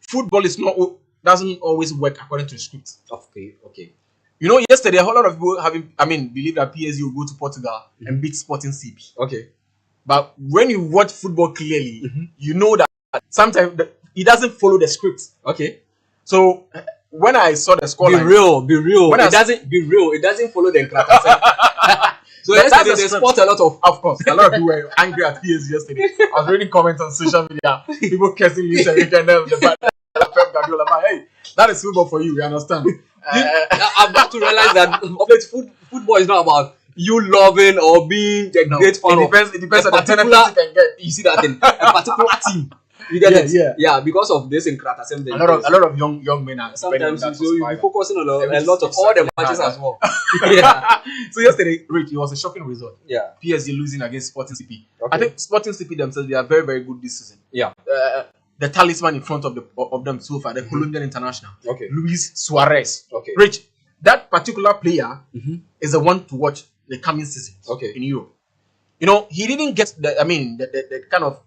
football doesn't always work according to the script. Okay. You know, yesterday a whole lot of people believe that PSG will go to Portugal and beat Sporting CP. Okay. But when you watch football clearly, you know that sometimes it doesn't follow the script. Okay. So when I saw the score, be real. It doesn't follow the script. So yesterday they spot a lot of course, a lot of people were angry at PSG yesterday. I was reading comments on social media, people cursing Luis Enrique and them, Pep Guardiola. Hey, that is football for you understand? I've got to realize that football is not about you loving or being a great fan. It depends on the tendency you can get. You see that in a particular team. You get Yeah, it? yeah. Yeah, because of this in Kratas. A lot of young men are Sometimes that so you'll be focusing on a Which lot of is all the actually matches hard, as well. Yeah. So yesterday, Rich, it was a shocking result. Yeah. PSG losing against Sporting CP. Okay. I think Sporting CP themselves, they are very, very good this season. Yeah. The talisman in front of them so far, the Colombian international, Okay. Luis Suarez. Okay. Rich, that particular player Mm-hmm. is the one to watch the coming season. Okay. In Europe. You know, he didn't get the kind of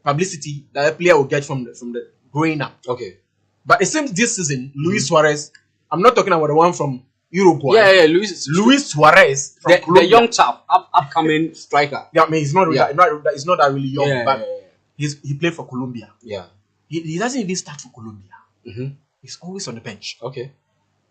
publicity that a player will get from the growing up. Okay. But it seems this season, Luis Suarez, I'm not talking about the one from Uruguay. Yeah, Luis Suarez from the Colombia. young chap, upcoming striker. Yeah, I mean, he's not that really young, Yeah, but he played for Colombia. Yeah. He doesn't even start for Colombia. Mm-hmm. He's always on the bench. Okay.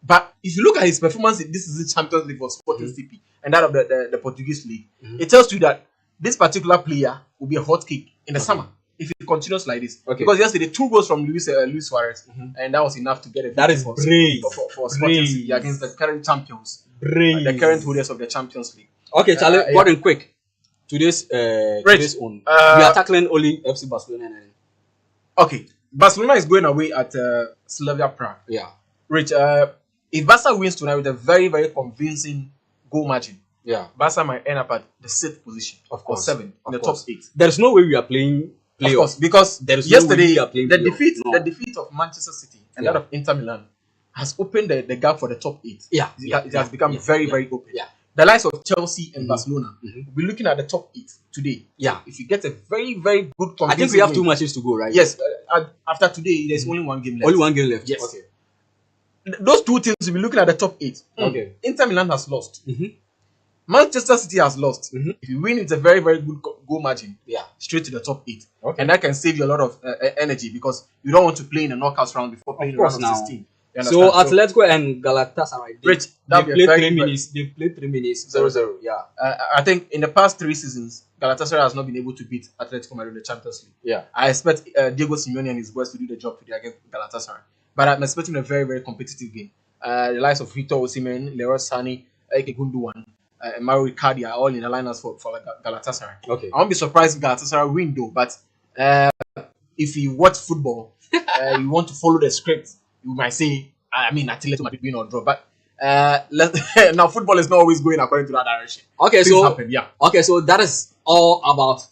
But if you look at his performance in this is the Champions League for Sporting CP and that of the Portuguese league, it tells you that this particular player will be a hot kick in the summer if he continues like this. Okay. Because yesterday 2 goals from Luis Suarez, and that was enough to get a That is for Sporting brave. CP against the current champions, Brave. the current holders of the Champions League. Okay, Charlie, yeah. Gordon, quick. Today's own. We are tackling only FC Barcelona. Okay, Barcelona is going away at Slavia Prague. Yeah. Rich, if Barca wins tonight with a very, very convincing goal margin, Yeah. Barca might end up at the 6th position, Of course. or 7th in the top 8. There's no way we are playing Of playoff. course, because There is no yesterday way we are playing the playoff. defeat of Manchester City and Yeah. that of Inter Milan has opened the gap for the top 8. Yeah. It has become very, very open. Yeah. The likes of Chelsea and Barcelona Mhm. will be looking at the top 8 today. Yeah. If you get a very, very good I think we have 2 win- matches to go, right? Yes, after today, there's only 1 game left. Only 1 game left. Yes. Okay. Those 2 teams will be looking at the top 8. Okay. Inter Milan has lost. Mm-hmm. Manchester City has lost. Mhm. If you win, it's a very, very good goal margin. Yeah. Straight to the top 8. Okay. And that can save you a lot of energy because you don't want to play in a knockout round before playing course in round of now. 16. You So understand? Atletico and Galatasaray, Rich, they that'll be a played very 3 good- minutes. They played 3 minutes. 0-0. Yeah. I think in the past 3 seasons, Galatasaray has not been able to beat Atletico Madrid in the Champions League. Yeah. I expect Diego Simeone and his boys to do the job today against Galatasaray. But I'm expecting a very, very competitive game. The likes of Victor Osimhen, Leroy Sané, Eke Gundogan, and Mario Icardi are all in the lineups for Galatasaray. Okay. I won't be surprised if Galatasaray win though, but if you watch football, you want to follow the script, you might say, Atletico Madrid win or draw. But now football is not always going according to that direction. Okay, Things happen, yeah. Okay, so that is all about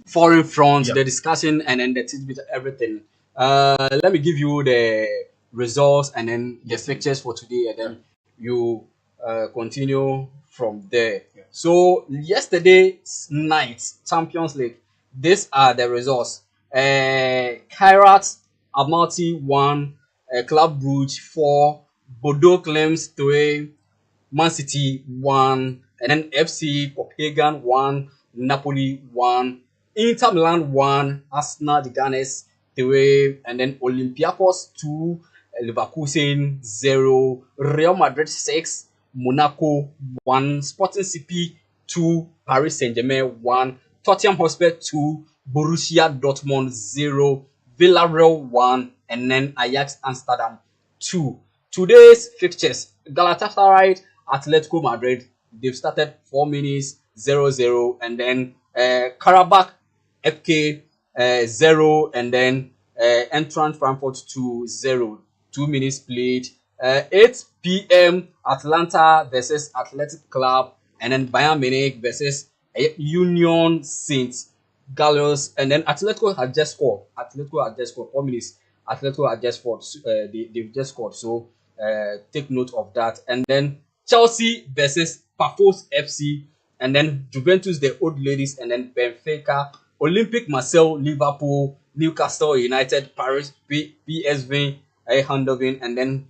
foreign front, Yeah. the discussion, and then the tidbit, everything. Let me give you the results and then the fixtures for today, and then you continue from there. Yeah. So yesterday's night Champions League, these are the results. Kairat Almaty 1, Club Brugge 4, Bordeaux Clems 3, Man City 1, and then FC Copenhagen 1, Napoli 1, Inter Milan 1, Arsenal the Gunners 3, and then Olympiacos 2, Leverkusen 0, Real Madrid 6, Monaco 1, Sporting CP 2, Paris Saint-Germain 1, Tottenham Hotspur 2, Borussia Dortmund 0, Villarreal 1, and then Ajax Amsterdam 2. Today's fixtures: Galatasaray, Atletico Madrid. They've started 4 minutes 0-0, and then Karabakh FK 0, and then Eintracht Frankfurt 2-0. 2 minutes played. 8 p.m. Atlanta versus Athletic Club, and then Bayern Munich versus Union Saint Gallos, and then Atletico had just scored. 4 minutes. Atletico had just scored. They've just scored. So take note of that. And then Chelsea versus Pafos FC, and then Juventus, the old ladies, and then Benfica, Olympic Marseille, Liverpool, Newcastle United, Paris, PSV Eindhoven, and then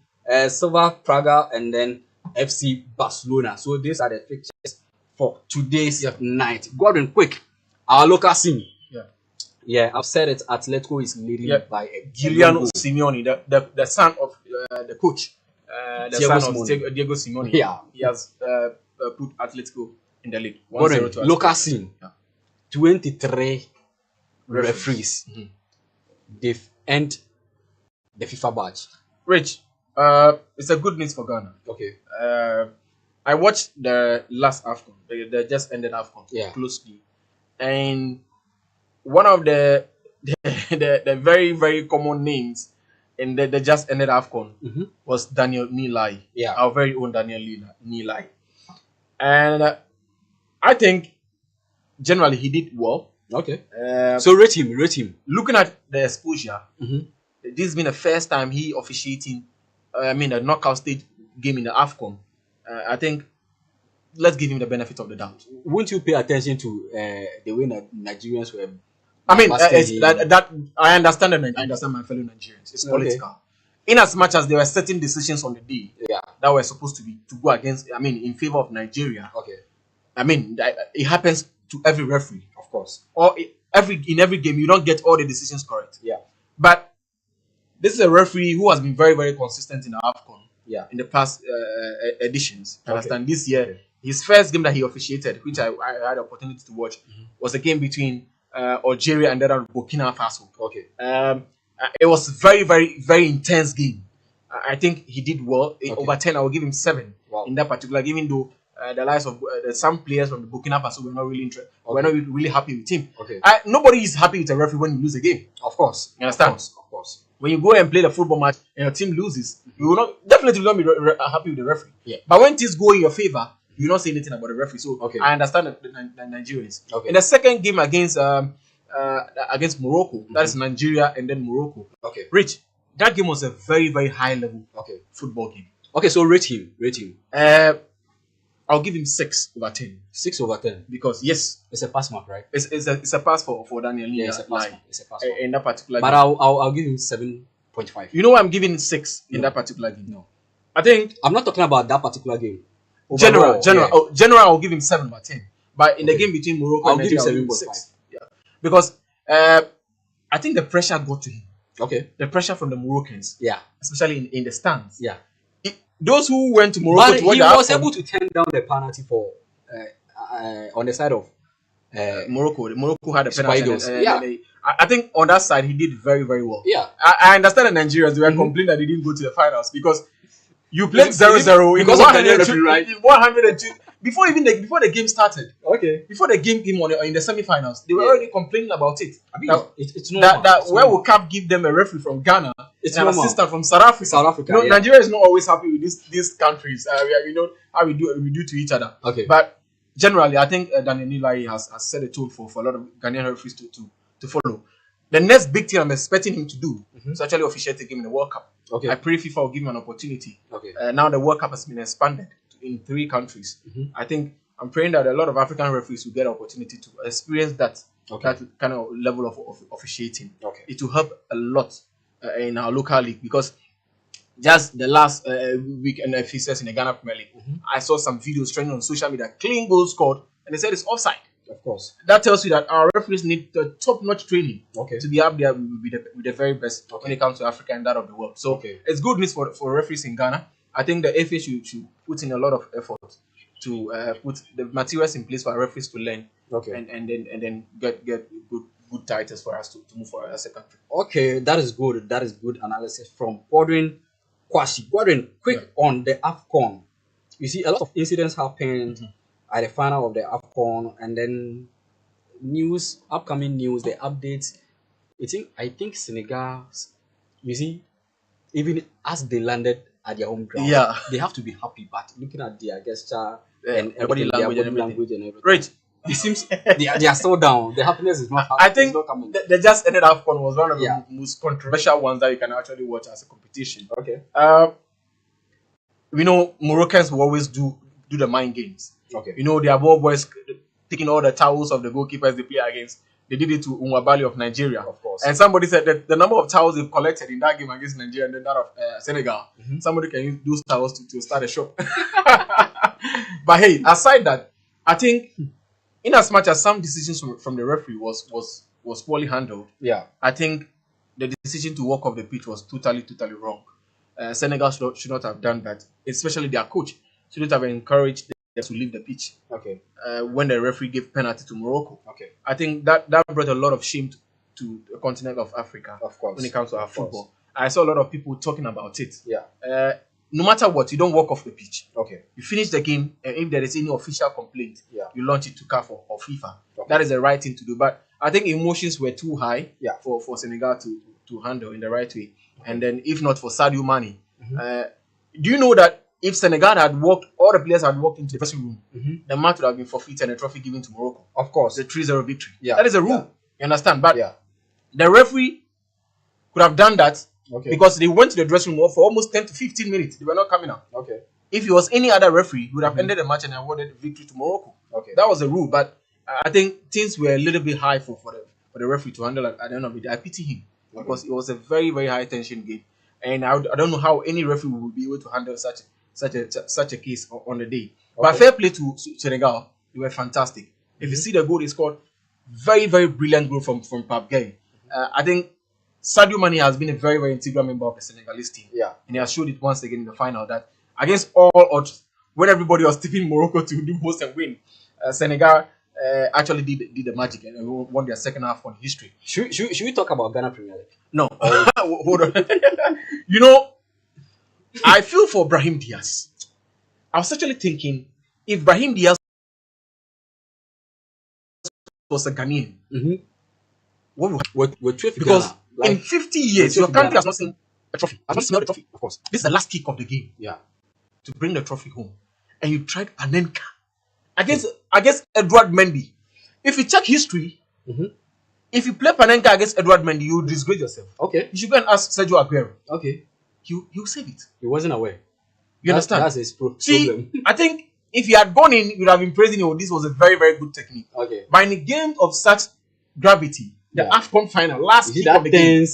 Silva Praga, and then FC Barcelona. So these are the fixtures for today's night. Gordon, quick, our local scene. Yeah, I've said it. Atletico is leading by a Giuliano Simeone, the son of the coach, the Diego son Simeone. of Diego Simeone. Yeah. He has put Atletico in the league. 1-0 Gordon, to Atletico. local scene. Yeah. 23 referees. Mhm. They've earned the FIFA badge. Rich, it's a good news for Ghana. Okay. I watched the last AFCON, the just ended AFCON, Yeah. closely, and one of the the very, very common names in the just ended AFCON was Daniel Nilai. Yeah. Our very own Daniel Nilai. And I think generally he did well. Okay. So rate him. Looking at the exposure, this has been the first time he officiating, the knockout stage game in the AFCON. I think let's give him the benefit of the doubt. Won't you pay attention to the way Nigerians were? That I understand I understand my fellow Nigerians. It's political. In as much as there were certain decisions on the day that were supposed to go against, in favor of Nigeria. Okay. It happens to every referee, of course. Or in every game, you don't get all the decisions correct. Yeah. But this is a referee who has been very, very consistent in the AFCON. Yeah. In the past editions. Okay. Understand? This year, his first game that he officiated, which I had the opportunity to watch, was a game between Algeria and then Burkina Faso. Okay. It was a very, very, very intense game. I think he did well. Over 10, I will give him 7 in that particular game, even though the likes of some players from the Burkina Faso were not really interested. We're not really happy with him. Okay. Nobody is happy with a referee when you lose a game. Of course. You understand? Of course. When you go and play the football match and your team loses, you will definitely not be happy with the referee. Yeah. But when things go in your favor, you don't say anything about the referee. So I understand the Nigerians. Okay. In the second game against Morocco, that is Nigeria and then Morocco. Okay. Rich, that game was a very, very high level football game. Okay, so rate him. I'll give him 6/10. 6/10. Because yes, it's a pass mark, right? It's a pass for Daniel. Yeah, it's a pass mark. It's a pass mark. In that particular but game. I'll give him 7.5. You know why I'm giving 6 in that particular game? No. I think I'm not talking about that particular game. General, I'll give him 7/10. But in the game between Morocco and Nigeria, I'll give him 6. Yeah. Because I think the pressure got to him. Okay. The pressure from the Moroccans. Yeah. Especially in the stands. Yeah. Those who went to Morocco but to watch he was able to turn down the penalty for on the side of Morocco. Morocco had a penalty. I think on that side he did very, very well. Yeah. I understand the Nigerians, they were complaining that they didn't go to the finals because you played 0-0 in 102 before the game started. Okay. Before the game came on in the semi-finals, they were already complaining about it. It's normal. Where will CAF give them a referee from Ghana? It's an assistant from South Africa. Nigeria is not always happy with these countries. We know how we do to each other. Okay. But generally, I think Daniel Nilai has set a tone for a lot of Ghanaian referees to follow. The next big thing I'm expecting him to do is actually officiate the game in the World Cup. Okay. I pray FIFA will give him an opportunity. Okay. Now the World Cup has been expanded in 3 countries. I think I'm praying that a lot of African referees will get an opportunity to experience that kind of level of officiating. Okay. It will help a lot in our local league because just the last week and FCS in the Ghana Premier League, I saw some videos trending on social media, clean goal scored, and they said it's offside. Of course. That tells you that our referees need the top-notch training to be up there with the very best when it comes to Africa and that of the world. So it's good news for referees in Ghana. I think the FA should put in a lot of effort to put the materials in place for our referees to learn and then get good titles for us to move forward as a country. Okay, that is good. That is good analysis from GODWIN. GODWIN, quick on the AFCON. You see, a lot of incidents happened at the final of the AFCON, and then upcoming news, the updates. I think Senegal, you see, even as they landed at their home ground, they have to be happy. But looking at their gesture and body language and everything, right? It seems they are so down. The happiness is not. I think the just ended AFCON was one of the most controversial ones that you can actually watch as a competition. Okay. We know Moroccans will always do the mind games. Okay. You know, their ball boys taking all the towels of the goalkeepers they play against. They did it to Umwabali of Nigeria. Of course. And somebody said that the number of towels they've collected in that game against Nigeria and then that of Senegal, somebody can use those towels to start a shop. But hey, aside that, I think in as much as some decisions from the referee was poorly handled, I think the decision to walk off the pitch was totally wrong. Senegal should not have done that, especially their coach shouldn't have encouraged them to leave the pitch. Okay. When the referee gave penalty to Morocco. Okay. I think that brought a lot of shame to the continent of Africa. Of course. When it comes to our football, I saw a lot of people talking about it. Yeah. No matter what, you don't walk off the pitch. Okay. You finish the game, and if there is any official complaint, you launch it to CAF or FIFA. Okay. That is the right thing to do. But I think emotions were too high Yeah. for Senegal to handle in the right way. And then if not for Sadio Mane, do you know that if Senegal had walked, all the players had walked into the dressing room, the match would have been forfeit and a trophy given to Morocco. Of course. The 3-0 victory. Yeah. That is a rule. Yeah. You understand? But Yeah. the referee could have done that because they went to the dressing room for almost 10 to 15 minutes. They were not coming out. Okay. If it was any other referee, he would have ended the match and awarded the victory to Morocco. Okay. That was the rule. But I think things were a little bit high for the referee to handle at the end of the day. I pity him because it was a very, very high tension game. And I don't know how any referee would be able to handle such a case on the day. But fair play to Senegal. They were fantastic. If you see the goal they scored, very, very brilliant goal from Pape Gueye. I think Sadio Mane has been a very, very integral member of the Senegalese team. Yeah. And he has showed it once again in the final that against all odds, when everybody was tipping Morocco to do host and win, Senegal actually did the magic and won their second half on history. Should we talk about Ghana Premier League? No. Hold on. You know, I feel for Brahim Diaz. I was actually thinking if Brahim Diaz was a Ghanaian, what would because in 50 years, your country has not seen a trophy. Has not smelled the trophy, of course. This is the last kick of the game. Yeah. To bring the trophy home. And you tried Panenka against Edward Mendy. If you check history, if you play Panenka against Edward Mendy, you will disgrace yourself. Okay. You should go and ask Sergio Aguero. Okay. He'll save it. He wasn't aware. You understand? That's his problem. See, I think if he had gone in, you would have been praising him. This was a very, very good technique. Okay. But in a game of such gravity, the AFCON final, last kick of the game,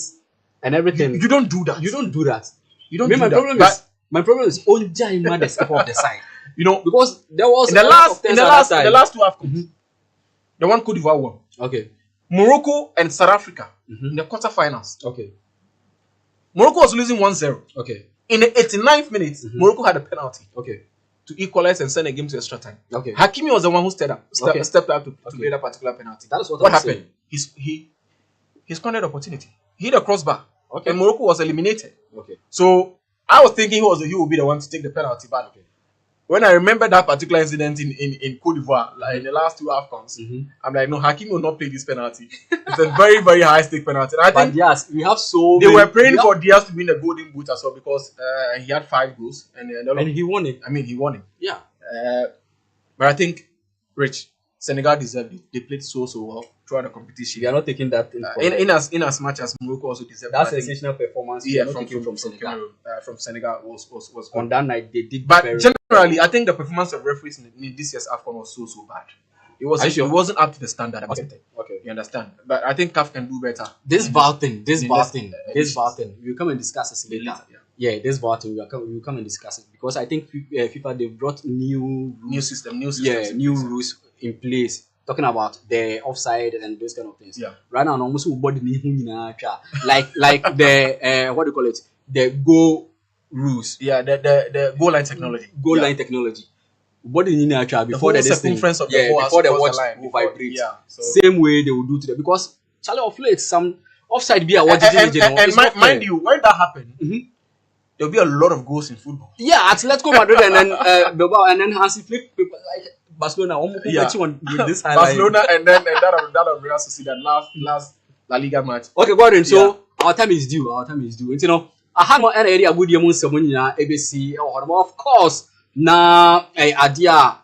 and everything. You don't do that. You don't do that. You don't do that. My problem is Onja Ima the step off the side. You know, because there was in the last two AFCONs, the one Cote d'Ivoire won. Okay. Morocco and South Africa in the quarterfinals. Okay. Morocco was losing 1-0. Okay. In the 89th minute, Morocco had a penalty. Okay. To equalize and send a game to extra time. Okay. Hakimi was the one who stepped up to play that particular penalty. That is what happened. He squandered opportunity. He hit a crossbar. Okay. And Morocco was eliminated. Okay. So I was thinking he would be the one to take the penalty, but when I remember that particular incident in Cote d'Ivoire, like in the last two AFCONs, I'm like, no, Hakimi will not play this penalty. It's a very, very high stake penalty. And I think yes, we have they were praying for Diaz to win the Golden Boot as well because he had 5 goals and he won it. I mean, he won it. Yeah. But I think, Rich, Senegal deserved it. They played so well throughout the competition. We are not taking that in as much as Morocco also deserved that sensational performance. Yeah, from Senegal. From Senegal was on that night they did. But generally, I think the performance of referees in this year's AFCON was so bad. It wasn't up to the standard. Okay. You understand? But I think CAF can do better. This VAR thing, we'll come and discuss it later. Yeah, this VAR thing, we'll come and discuss it because I think FIFA they brought new rules in place. Talking about the offside and those kind of things. Yeah. Right now, almost body like the what do you call it? The goal rules. Yeah, the goal line technology. Line technology. Body before the circumference of the ball before the watch will vibrate. Yeah. So. Same way they will do today because Charlie of late some offside be a watch. And mind you, when that happened, there will be a lot of goals in football. Yeah, Atletico Madrid and then Bilbao and then Hansi Flick people like Barcelona. With this Barcelona and that of Real Sociedad last La Liga match. Okay, Gordon. So our time is due. You know, I have an area good year ABC of course. Na idea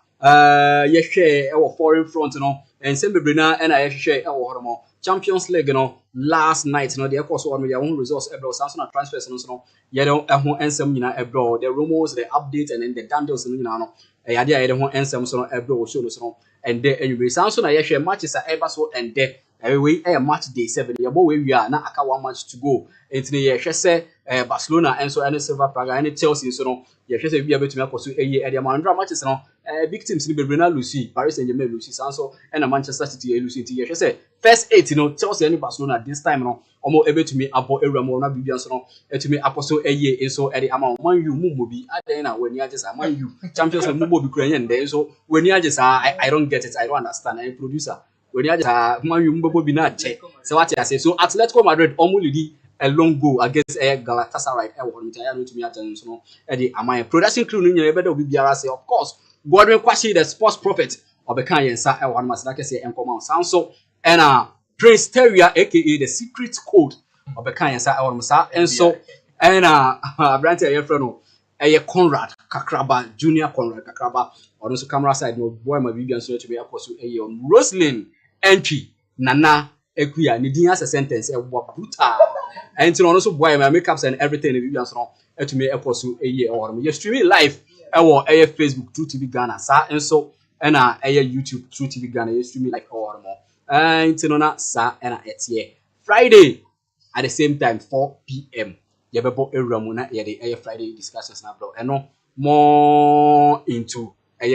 share our foreign front, you know, and same brina and I share our Champions League, you know, last night, you know, the course on their own results abroad, Samsung transfers, you know, you know, and some, you know, abroad, the rumors, the updates, and then the dandles, you know, idea, I don't and some abroad shows, and there anyway, Samsung, I share matches are ever so and there. Every match day 7. We are now 1 match to go. It's the Barcelona and so and Silver Praga and Chelsea. So no, we be able to pursue a Mandra matches. No, big teams in Brena Lucy, Paris Saint Germain Lucy, Sanso, and Manchester City Lucy. First 8, you know, Chelsea and Barcelona this time. No, almost able to me about a Ramona Bibian. So to me, apostle a year and so at the amount man you move be at the end when you just mind you champions and move Ukrainian there. So when you just I don't get it, I don't understand. I'm producer. When you just man you move be not check. So what I say, so Atletico Madrid almost a long go against a Galatasaray. I want to me at so the Amaya production crew in better will be of course. GODWIN QWASHIE the sports prophet of the Kanye Sa one must like I say and come on sound so and Prince Terrier aka the secret code obeka yen sa e wono sa enso na brand e friend no eye Conrad Kakraba Junior Conrad Kakraba ono so camera side no boy ma bibian so to be akoso eye on Roslyn entry Nana Ekuya ni din as sentence e wo brutal enti ono so boy ma makeups and everything e bibian so no to me akoso eye ono you streaming live e wo eye Facebook True TV Ghana sa enso na eye YouTube True TV Ghana you streaming live ono mo enti no na sa na etie Friday at the same time 4 p.m. Yebebo Eramuna, Friday discussions now, bro. And no more into a